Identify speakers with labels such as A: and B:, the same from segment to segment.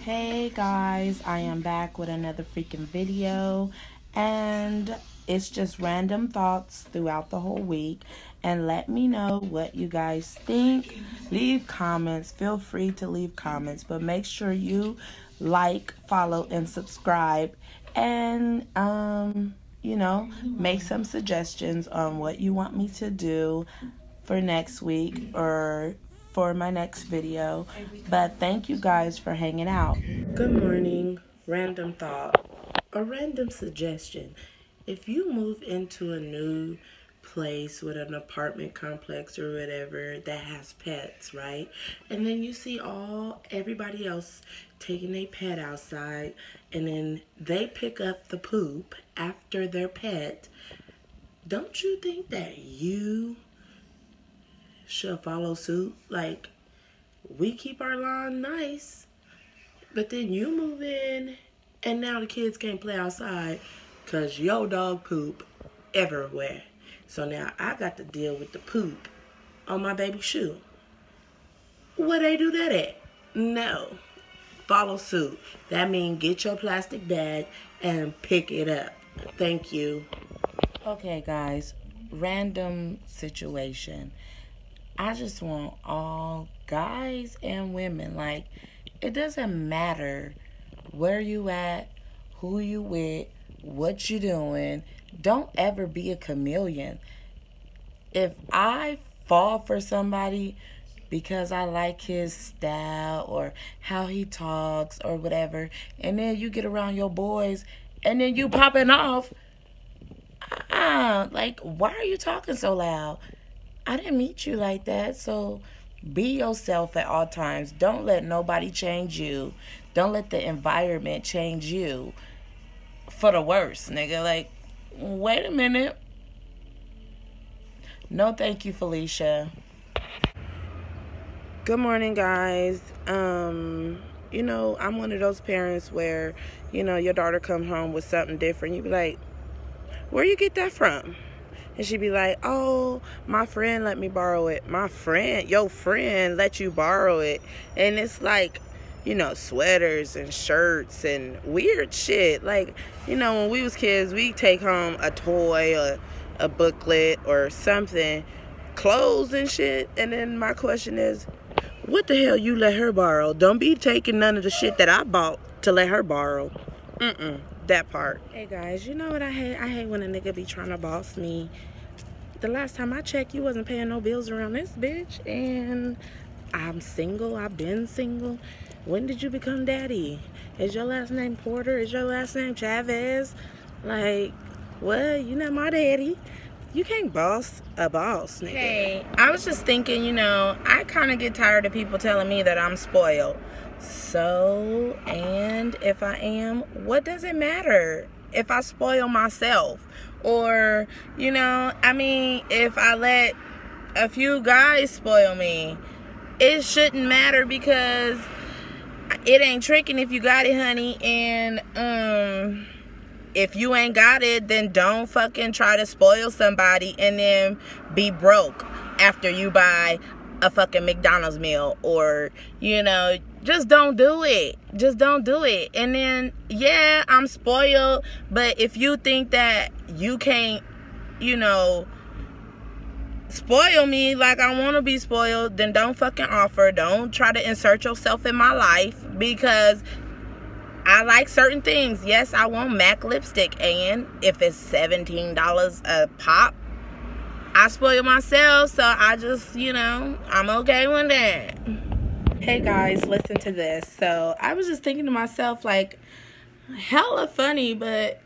A: Hey guys, I am back with another freaking video, and it's just random thoughts throughout the whole week. And let me know what you guys think. Leave comments. Feel free to leave comments, but make sure you like, follow, and subscribe. And make some suggestions on what you want me to do for next week or for my next video. But thank you guys for hanging out. Good morning. Random thought or random suggestion. If you move into a new place with an apartment complex or whatever that has pets, right? And then you see everybody else taking their pet outside, and then they pick up the poop after their pet. Don't you think that you should follow suit? Like, we keep our lawn nice, but then you move in and now the kids can't play outside because your dog poop everywhere. So now I got to deal with the poop on my baby shoe. Where they do that at? No. Follow suit. That means get your plastic bag and pick it up. Thank you. Okay, guys. Random situation. I just want all guys and women, like, it doesn't matter where you at, who you with, what you doing. Don't ever be a chameleon. If I fall for somebody because I like his style or how he talks or whatever, and then you get around your boys and then you popping off, like, why are you talking so loud? I didn't meet you like that. So be yourself at all times. Don't let nobody change you. Don't let the environment change you for the worse, nigga. Like, wait a minute. No, thank you, Felicia. Good morning, guys. I'm one of those parents where, your daughter comes home with something different. You be like, where you get that from? And she'd be like, oh, my friend let me borrow it. Your friend let you borrow it. And it's like, sweaters and shirts and weird shit. Like, when we was kids, we take home a toy or a booklet or something, clothes and shit. And then my question is, what the hell you let her borrow? Don't be taking none of the shit that I bought to let her borrow. That part. Hey guys, you know what I hate? I hate when a nigga be trying to boss me. The last time I checked, you wasn't paying no bills around this bitch. And I'm single. I've been single. When did you become daddy? Is your last name Porter? Is your last name Chavez? Like, what? You not my daddy. You can't boss a boss, nigga. Hey, I was just thinking, I kind of get tired of people telling me that I'm spoiled. So, and if I am, what does it matter if I spoil myself? Or, if I let a few guys spoil me, it shouldn't matter because it ain't tricking if you got it, honey. And, if you ain't got it, then don't fucking try to spoil somebody and then be broke after you buy a fucking McDonald's meal. Or, just don't do it. Just don't do it. And then, yeah, I'm spoiled. But if you think that you can't, spoil me like I want to be spoiled, then don't fucking offer. Don't try to insert yourself in my life because I like certain things. Yes, I want MAC lipstick. And if it's $17 a pop, I spoil myself. So I just, I'm okay with that. Hey guys, listen to this. So I was just thinking to myself, like, hella funny, but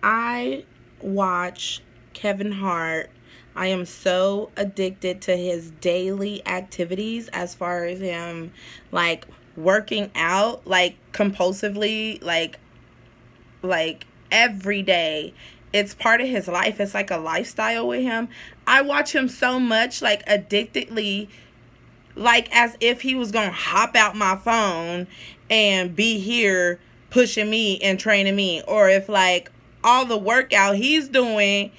A: I watch Kevin Hart. I am so addicted to his daily activities as far as him, like, working out, like, compulsively, like every day. It's part of his life. It's like a lifestyle with him. I watch him so much, like, addictedly, like as if he was gonna hop out my phone and be here pushing me and training me. Or if, like, all the workout he's doing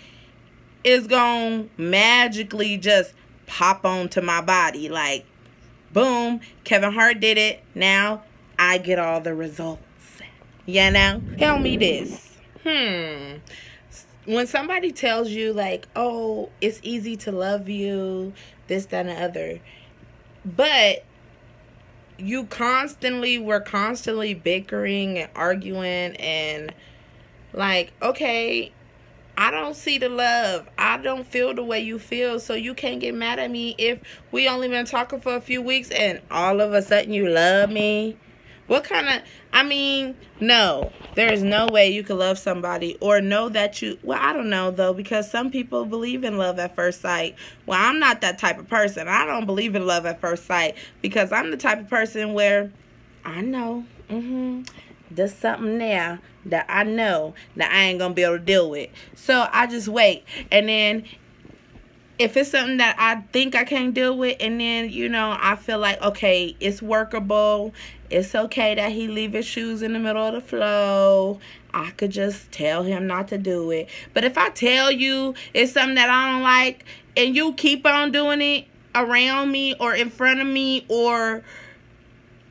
A: is gonna magically just pop onto my body. Like, boom, Kevin Hart did it. Now I get all the results. You know? Tell me this. When somebody tells you, like, oh, it's easy to love you, this, that, and the other, but we're constantly bickering and arguing and, like, okay, I don't see the love. I don't feel the way you feel, so you can't get mad at me if we only been talking for a few weeks and all of a sudden you love me. What kind of, no, there's no way you could love somebody or know that well, I don't know, though, because some people believe in love at first sight. Well, I'm not that type of person. I don't believe in love at first sight because I'm the type of person where I know, there's something there that I know that I ain't gonna be able to deal with. So I just wait. And then if it's something that I think I can't deal with, and then, I feel like, okay, it's workable. It's okay that he leave his shoes in the middle of the floor. I could just tell him not to do it. But if I tell you it's something that I don't like, and you keep on doing it around me or in front of me, or,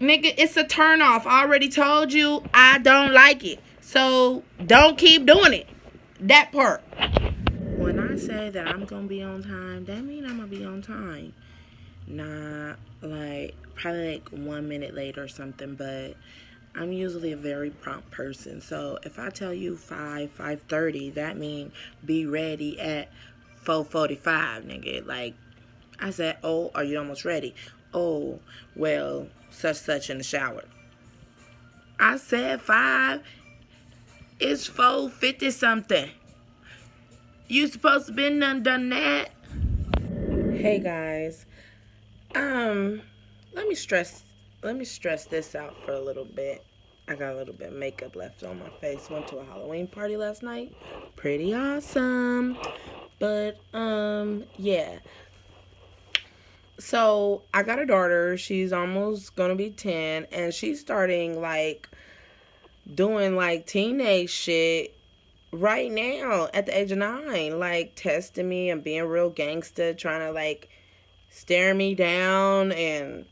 A: nigga, it's a turn off. I already told you I don't like it. So don't keep doing it. That part. When I say that I'm going to be on time, that means I'm going to be on time. Not like, probably like 1 minute late or something, but I'm usually a very prompt person. So if I tell you 5:30, that means be ready at 4:45, nigga. Like, I said, oh, are you almost ready? Oh, well, such in the shower. I said 5. It's 4:50 something. You supposed to been done that. Hey guys, let me stress this out for a little bit. I got a little bit of makeup left on my face. Went to a Halloween party last night. Pretty awesome. But yeah. So I got a daughter. She's almost gonna be 10, and she's starting like doing like teenage shit right now at the age of 9, like testing me and being real gangster, trying to like stare me down and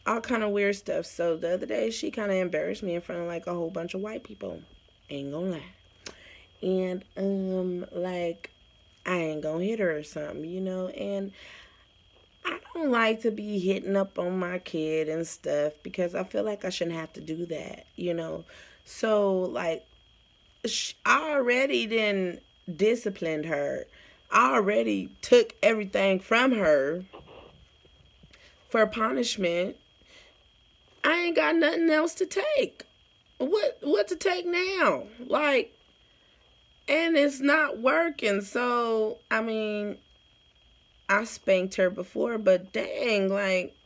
A: all kind of weird stuff. So the other day she kind of embarrassed me in front of like a whole bunch of white people. Ain't gonna lie. And like I ain't gonna hit her or something, and I don't like to be hitting up on my kid and stuff because I feel like I shouldn't have to do that, So like I already then disciplined her. I already took everything from her for punishment. I ain't got nothing else to take. What to take now? Like, and it's not working. So, I spanked her before, but dang, like,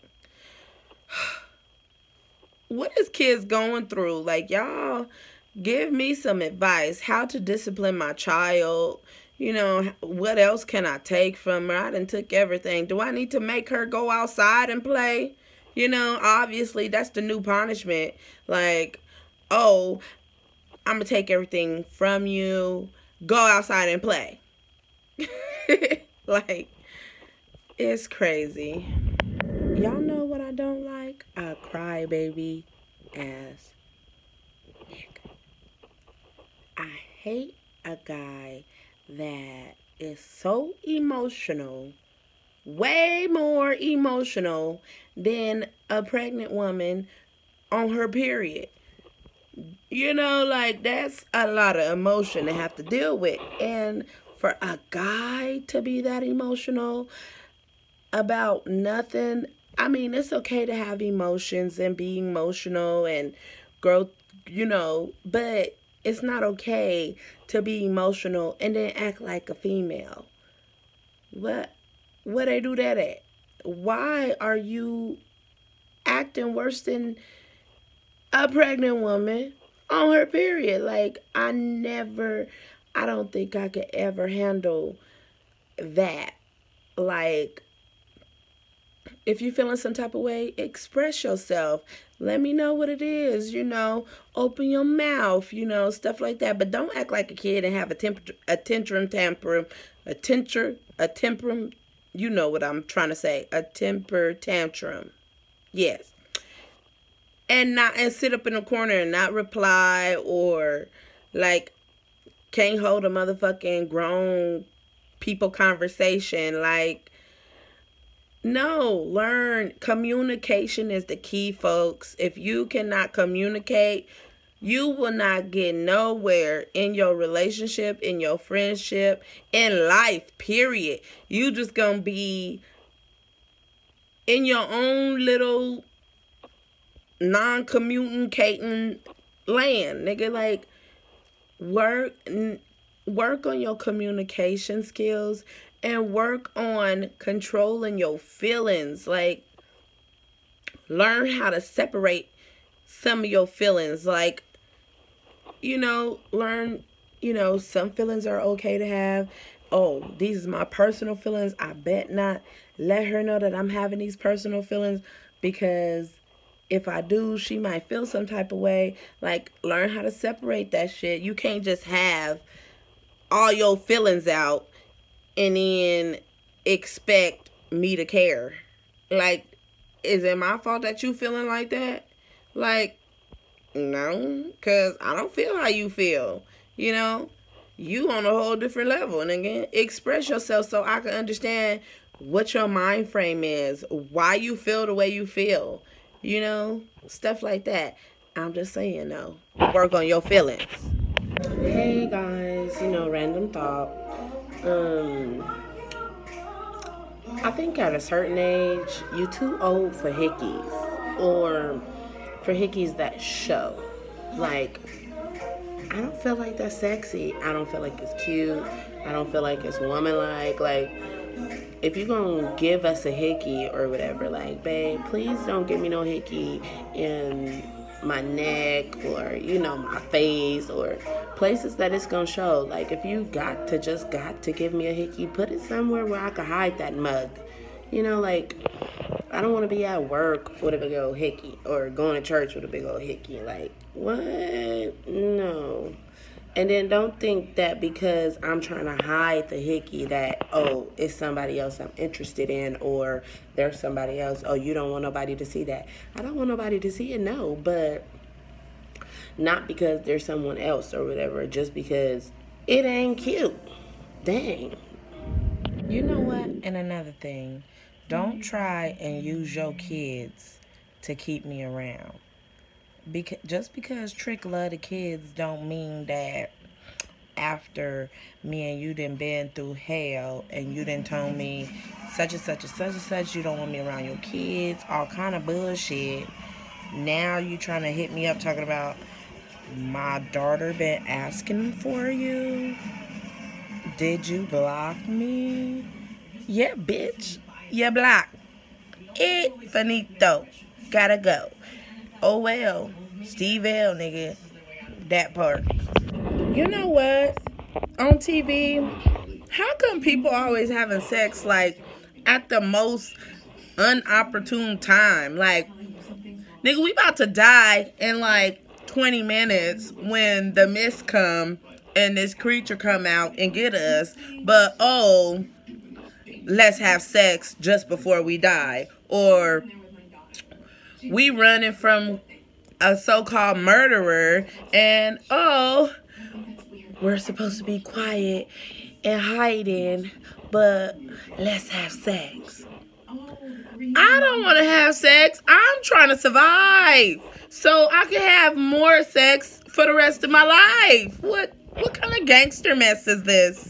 A: what is kids going through? Like, y'all give me some advice. How to discipline my child. What else can I take from her? I done took everything. Do I need to make her go outside and play? Obviously, that's the new punishment. Like, oh, I'm going to take everything from you. Go outside and play. Like, it's crazy. Y'all know what I don't like? A crybaby ass nigga. I hate a guy that is so emotional, way more emotional than a pregnant woman on her period. Like, that's a lot of emotion to have to deal with. And for a guy to be that emotional about nothing, it's okay to have emotions and be emotional and grow, but it's not okay to be emotional and then act like a female. Where they do that at? Why are you acting worse than a pregnant woman on her period? Like, I don't think I could ever handle that. Like, if you're feeling some type of way, express yourself. Let me know what it is, open your mouth, stuff like that. But don't act like a kid and have a tantrum. You know what I'm trying to say. A temper tantrum. Yes. and sit up in a corner and not reply, or like can't hold a motherfucking grown people conversation. Like, no, learn. Communication is the key, folks. If you cannot communicate, you will not get nowhere in your relationship, in your friendship, in life, period. You just gonna be in your own little non-communicating land, nigga. Like, work on your communication skills and work on controlling your feelings. Like, learn how to separate some of your feelings. Like, you know, learn, you know, some feelings are okay to have. Oh, these are my personal feelings. I bet not let her know that I'm having these personal feelings, because if I do, she might feel some type of way. Like, learn how to separate that shit. You can't just have all your feelings out and then expect me to care. Like, is it my fault that you feeling like that? Like, no, because I don't feel how you feel. You know, you on a whole different level. And again, express yourself so I can understand what your mind frame is, why you feel the way you feel. You know, stuff like that. I'm just saying, though, work on your feelings. Hey guys, you know, random thought. I think at a certain age, you too old for hickeys, or for hickeys that show. Like, I don't feel like that's sexy. I don't feel like it's cute. I don't feel like it's woman-like. Like, if you're gonna give us a hickey or whatever, like, babe, please don't give me no hickey in my neck, or, you know, my face, or places that it's gonna show. Like, if you got to give me a hickey, put it somewhere where I can hide that mug. You know, like, I don't want to be at work with a big old hickey, or going to church with a big old hickey. Like, what? No. And then don't think that because I'm trying to hide the hickey that, oh, it's somebody else I'm interested in, or there's somebody else. Oh, you don't want nobody to see that. I don't want nobody to see it, no. But not because there's someone else or whatever, just because it ain't cute. Dang. You know what? And another thing, don't try and use your kids to keep me around. Just because Trick love the kids don't mean that after me and you done been through hell and you done told me such and such and such and such, you don't want me around your kids, all kind of bullshit. Now you trying to hit me up talking about my daughter been asking for you. Did you block me? Yeah, bitch. You blocked. Finito. Gotta go. Oh well, Steve L, nigga. That part. You know what? On TV, how come people always having sex, like, at the most unopportune time? Like, nigga, we about to die in, like, 20 minutes when the mist come and this creature come out and get us. But, oh, let's have sex just before we die. Or we running from a so-called murderer, and oh, we're supposed to be quiet and hiding, but let's have sex. I don't want to have sex. I'm trying to survive so I can have more sex for the rest of my life. What kind of gangster mess is this?